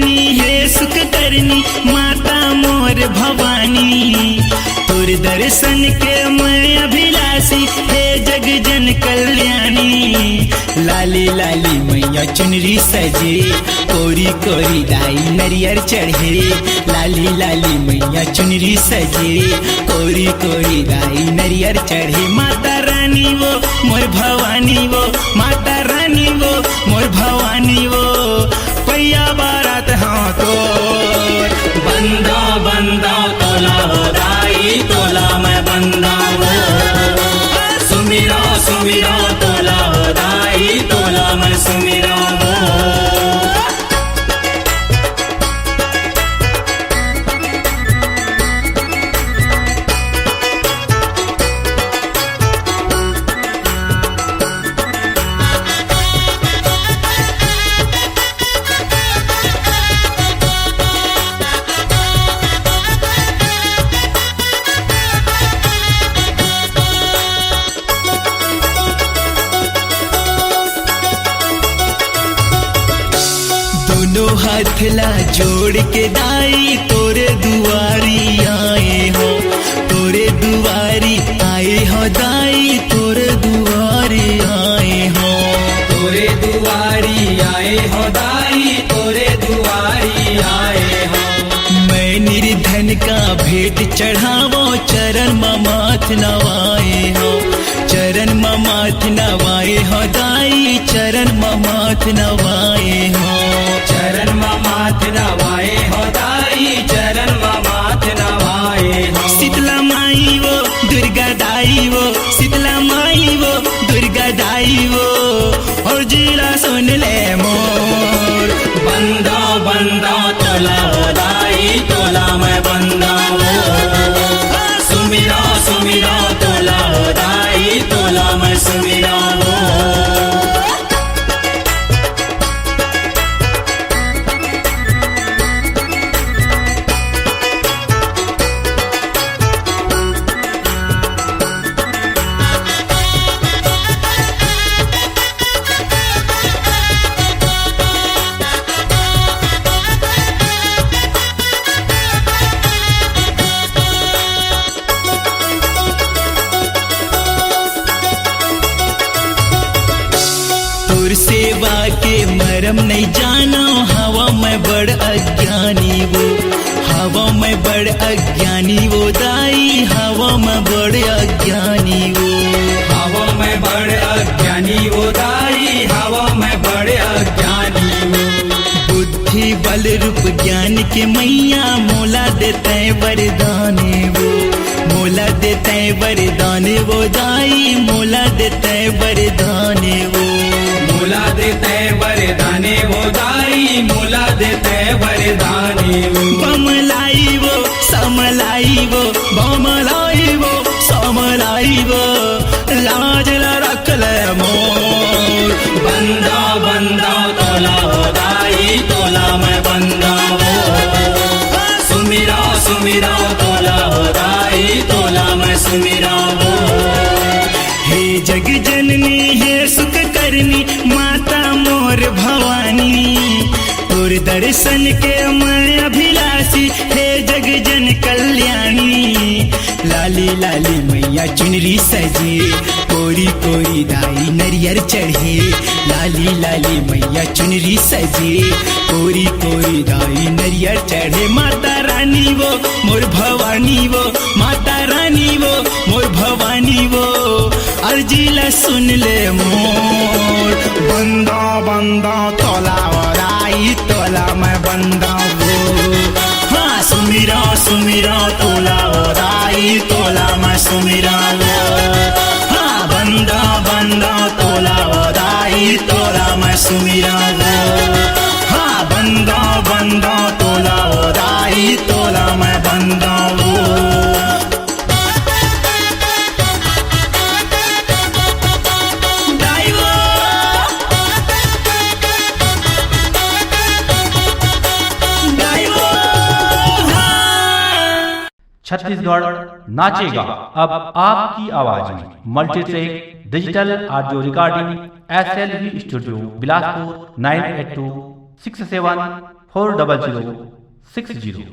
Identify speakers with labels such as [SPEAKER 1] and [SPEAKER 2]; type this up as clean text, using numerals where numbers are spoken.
[SPEAKER 1] जननी है सुख करनी माता मोर भवानी। तोर दर्शन के मैं अभिलाषी है जग जन कल्याणी। लाली लाली मैया चुनरी सजे कोरी कोरी दाई नरियर चढ़े। लाली लाली मैया चुनरी सजे कोरी कोरी दाई नरियर चढ़े। माता रानी वो मोर भवानी वो माता रानी वो मोर भवानी वो। पैया बारात हाँ तो
[SPEAKER 2] बंदा बंदा तोला दाई तोला मैं बंदा वो। सुमिरा सुमिरा तोला दाई तोला मैं सुमिरा वो।
[SPEAKER 1] दोनों हाथ ला जोड़ के दाई तोरे दुआरी आए हो। तोरे दुआरी आए हो दाई तोरे दुआरी आए हो।
[SPEAKER 2] तोरे दुआरी आए हो दाई तोरे दुआरी आए हो।
[SPEAKER 1] मैं निर्धन का भेंट चढ़ावो चरण माथ नवाए हो। चरण माथ नवाए हो दाई चरण माथ नवाए हो।
[SPEAKER 2] चरण माथ नवाए हो दाई चरण माथ नवाए हो।
[SPEAKER 1] शीतला माई वो दुर्गा दाई वो शीतला माई वो दुर्गा दाई वो। और जिला सुन ले मोर
[SPEAKER 2] बंदा बंदा तोला दाई तोला मैं बंदा वो। सुमिरा सुमिरा तोला दाई तोला मैं सुमिरा वो।
[SPEAKER 1] सेवा के मरम नहीं जानो हवा में बड़ अज्ञानी वो। हवा में बड़ अज्ञानी वो दाई हवा में बड़ अज्ञानी वो।
[SPEAKER 2] हवा में बड़ अज्ञानी वो दाई हवा में बड़ अज्ञानी वो।
[SPEAKER 1] बुद्धि बल रूप ज्ञान के मैया मोला देते वरदाने वो। मोला देते वरदाने वो दाई मोला देते वरदाने वो।
[SPEAKER 2] मोला देते वरदाने वो दाई मोला देते वरदाने वो।
[SPEAKER 1] बमलाई वो समलाई वो बमलाई वो समलाई वो। लाज ला रख ले मोर
[SPEAKER 2] बंदा बंदा तोला दाई तोला मैं बंदा वो। सुमिरा सुमिरा तोला दाई तोला मैं सुमिरा वो।
[SPEAKER 1] हे जग जननी है सुख करनी माता मोर भवानी। तोर दर्शन के मैं अभिलाषी है जग जन कल्याणी। लाली लाली मैया चुनरी सजे कोरी कोरी दाई नरियर चढ़े। लाली लाली मैया चुनरी सजे कोरी कोरी दाई नरियर चढ़े। माता रानी वो मोर भवानी वो माता रानी वो मोर भवानी वो। अर्जीला सुन ले मोर बंदा बंदा तोला दाई तोला मैं बंदा वो। हाँ सुमिरा सुमिरा तोला दाई तोला मैं सुमिरा वो। हाँ बंदा बंदा तोला दाई तोला मैं सुमिरा वो। हाँ बंदा बंदा तोला दाई तोला मैं बंदा वो।
[SPEAKER 3] छत्तीसगढ़ नाचेगा अब आपकी आवाज में। Multitrack digital audio recording SLV studio Bilaspur 982674 400660।